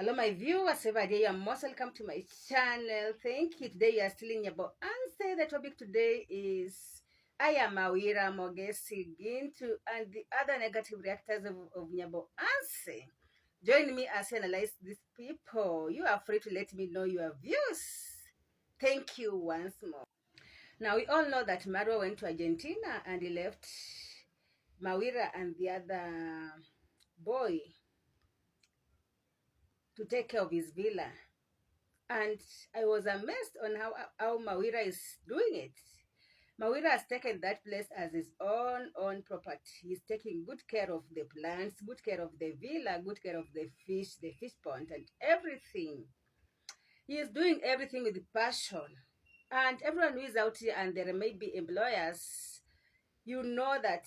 Hello, my viewers. Every day you're most welcome to my channel. Thank you. Today you are still in Nyabohanse. The topic today is IAM Mawira, Mogesi, Gintu, and the other negative reactors of Nyabohanse. Join me as I analyze these people. You are free to let me know your views. Thank you once more. Now, we all know that Marwa went to Argentina and he left Mawira and the other boy to take care of his villa. And I was amazed on how Mawira is doing it. Mawira has taken that place as his own property. He's taking good care of the plants, good care of the villa, good care of the fish pond, and everything. He is doing everything with passion. And everyone who is out here, and there may be employers, you know that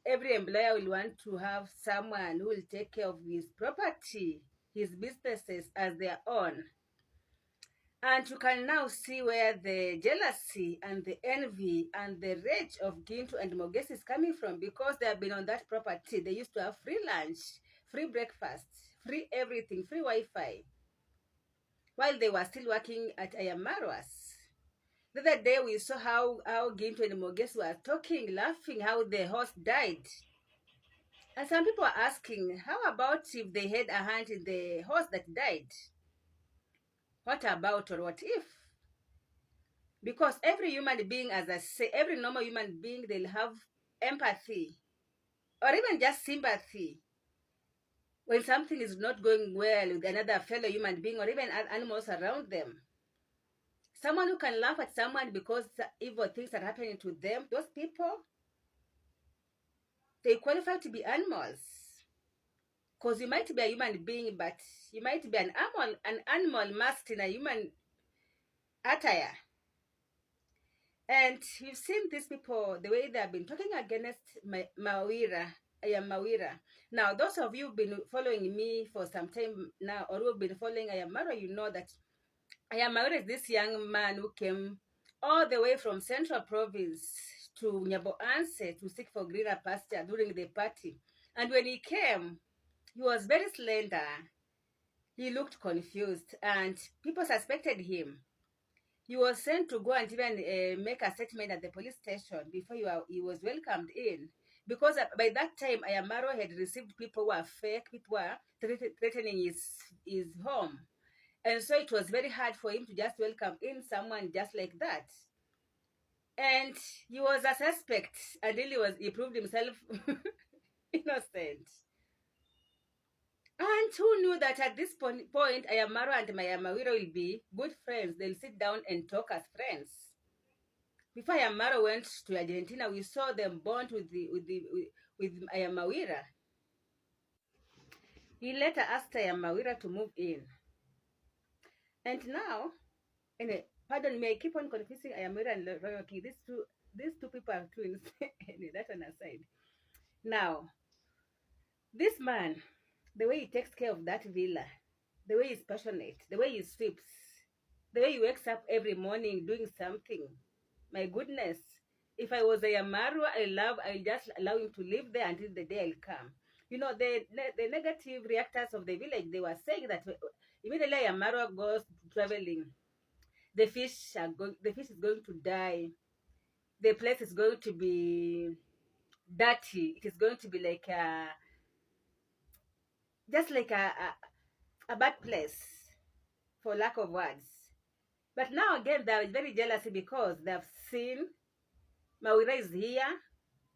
every employer will want to have someone who will take care of his property, his businesses as their own. And you can now see where the jealousy and the envy and the rage of Gintu and Mogesi is coming from, because they have been on that property. They used to have free lunch, free breakfast, free everything, free Wi-Fi, while they were still working at IAM Marwa's. The other day we saw how Gintu and Mogesi were talking, laughing, how the horse died. And some people are asking, how about if they had a hand in the horse that died? What about, or what if? Because every human being, as I say, every normal human being, they'll have empathy or even just sympathy when something is not going well with another fellow human being or even animals around them. Someone who can laugh at someone because evil things are happening to them, those people, they qualify to be animals. Because you might be a human being, but you might be an animal masked in a human attire. And you've seen these people, the way they have been talking against Mawira, IAM Mawira. Now, those of you who've been following me for some time now, or who've been following IAM Marwa, you know that IAM Mawira is this young man who came all the way from Central Province to Nyabohanse to seek for greener pasture during the party. And when he came, he was very slender. He looked confused, and people suspected him. He was sent to go and even make a statement at the police station before he was welcomed in. Because by that time, IAM Marwa had received people who were fake, people who were threatening his home. And so it was very hard for him to just welcome in someone just like that. And he was a suspect until he proved himself innocent. And who knew that at this point, IAM Marwa and Mawira will be good friends. They'll sit down and talk as friends. Before IAM Marwa went to Argentina, we saw them bond with IAM Mawira. He later asked IAM Mawira to move in. And now, pardon me, I keep on confusing IAM Mawira and Royal King. These two people are twins. That one aside. Now, this man, the way he takes care of that villa, the way he's passionate, the way he sweeps, the way he wakes up every morning doing something. My goodness, if I was IAM Marwa, I'll just allow him to live there until the day I'll come. You know, the negative reactors of the village, they were saying that immediately IAM Marwa goes traveling, the fish is going to die. The place is going to be dirty. It is going to be like just like a bad place, for lack of words. But now again, they are very jealous because they have seen Mawira is here.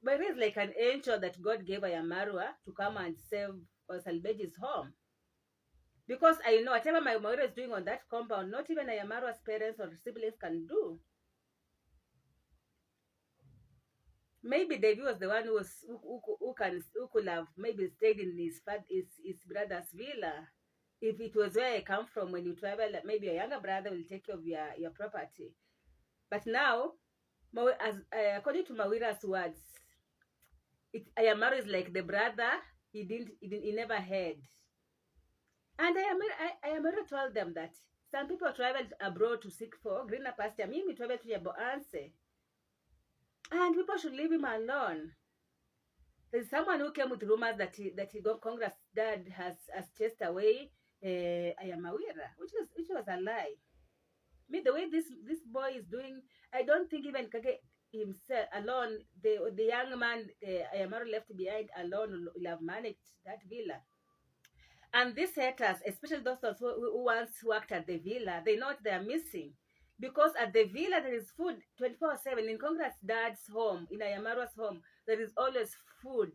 Mawira is like an angel that God gave IAM Marwa to come and save or salvage his home. Because I know whatever Mawira is doing on that compound, not even IAM Marwa's parents or siblings can do. Maybe Devi was the one who could have maybe stayed in his brother's villa. If it was where I come from, when you travel, maybe a younger brother will take care of your property. But now, according to Mawira's words, IAM Marwa is like the brother he never had. And IAM Marwa told them that some people traveled abroad to seek for greener pasture. Me traveled to Nyabohanse. And people should leave him alone. There's someone who came with rumors that Congress dad has chased away I am Mawira, which was a lie. Me, the way this boy is doing, I don't think even Kage himself alone, the young man I am left behind alone will have managed that villa. And these haters, especially those who once worked at the villa, they know what they are missing. Because at the villa, there is food 24/7. In Congress' dad's home, in Ayamarwa's home, there is always food.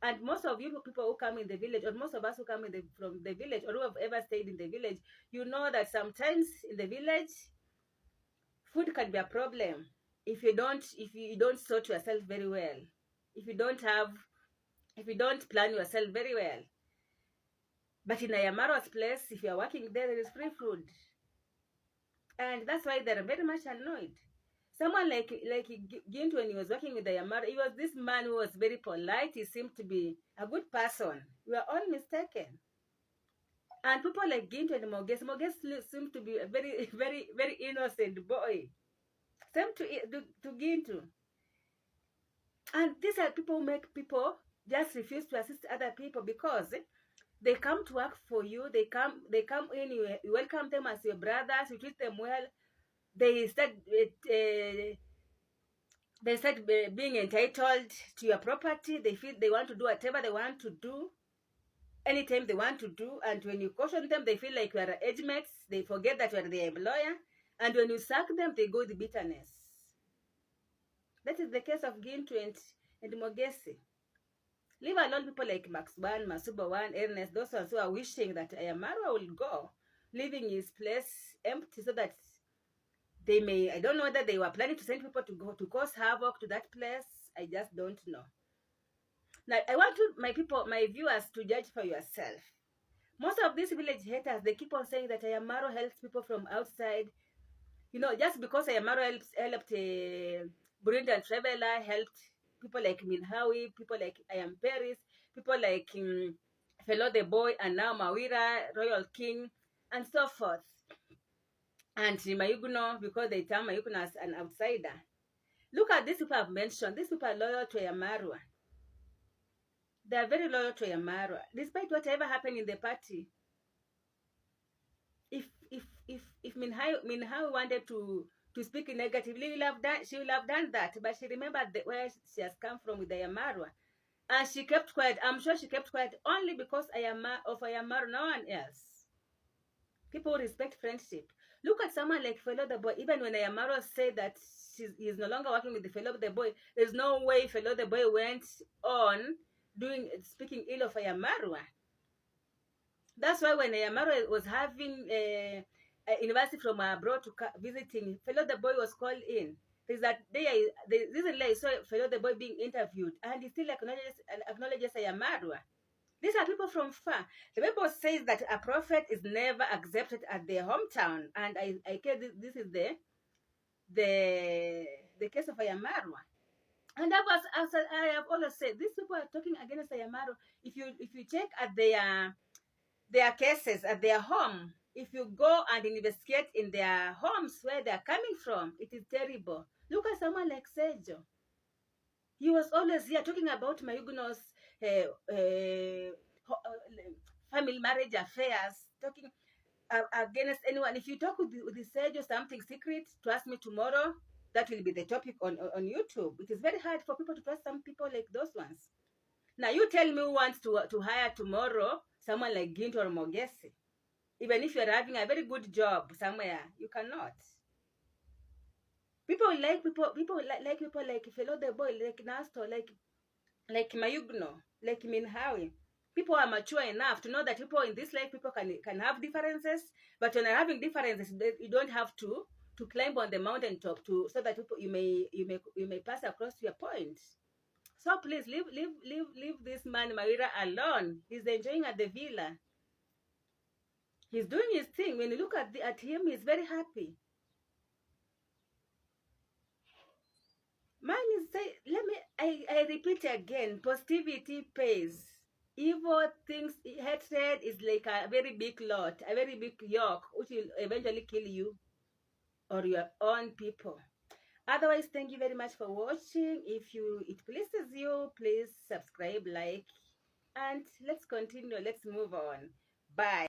And most of you people who come in the village, or most of us who come from the village, or who have ever stayed in the village, you know that sometimes in the village, food can be a problem if you don't sort yourself very well, if you don't plan yourself very well. But in Ayamaro's place, if you're working there is free food. And that's why they're very much annoyed. Someone like Gint, when he was working with Ayamaro, he was this man who was very polite. He seemed to be a good person. We are all mistaken. And people like Gint and Moges seemed to be a very, very, very innocent boy. Same to Gintu. And these are people who make people just refuse to assist other people because they come to work for you. They come in. You welcome them as your brothers. You treat them well. They start being entitled to your property. They feel they want to do whatever they want to do, anytime they want to do. And when you caution them, they feel like you are age mates. They forget that you are their employer. And when you sack them, they go the bitterness. That is the case of Gintu and Mogesi. Leave alone people like Max One, Masuba One, Ernest, those ones who are wishing that Marwa will go, leaving his place empty so that they may, I don't know whether they were planning to send people to go to cause havoc to that place. I just don't know. Now, I want my viewers to judge for yourself. Most of these village haters, they keep on saying that Ayamaro helps people from outside. Just because Ayamaro helped Burundi and Traveler, helped people like Minhawi, people like I Am Paris, people like Fellow the Boy, and now Mawira, Royal King, and so forth. And Mayuguno, because they term Mayuguno as an outsider. Look at these people I've mentioned. These people are loyal to Marwa. They are very loyal to Marwa, despite whatever happened in the party. If Minhawi wanted to speak negatively, she will have done that. But she remembered where she has come from with Marwa. And she kept quiet. I'm sure she kept quiet only because of Marwa, no one else. People respect friendship. Look at someone like Fellow the Boy. Even when Ayamaro said that he's no longer working with the Fellow the Boy, there's no way Fellow the Boy went on speaking ill of Ayamarwa. That's why when Ayamaro was having a university from abroad to visiting, Fellow the Boy was called in. There's that day, recently I saw Fellow the Boy being interviewed, and he still acknowledges Ayamarwa. These are people from far. The Bible says that a prophet is never accepted at their hometown, and I care this is the case of Ayamarwa. And that was, as I have always said, these people are talking against Ayamarwa. If you check at their cases at their home, if you go and investigate in their homes where they are coming from, it is terrible. Look at someone like Sergio. He was always here talking about Mayuguno's family marriage affairs, talking against anyone. If you talk with the Sergio something secret, trust me, tomorrow that will be the topic on YouTube. It is very hard for people to trust some people like those ones. Now you tell me who wants to hire tomorrow someone like Gint or Mogesi. Even if you're having a very good job somewhere, you cannot. People like people like Fellow the Boy, like Nasto, like Mayugno, like Minhawi. People are mature enough to know that people in this life, people can have differences, but when you're having differences, you don't have to climb on the mountaintop so that people you may pass across your point. So please leave this man Mawira alone. He's enjoying at the villa. He's doing his thing. When you look at him, he's very happy. Mine is I repeat again, positivity pays. Evil things, hatred is like a very big lot, a very big yoke, which will eventually kill you or your own people. Otherwise, thank you very much for watching. If it pleases you, please subscribe, like, and let's continue. Let's move on. Bye.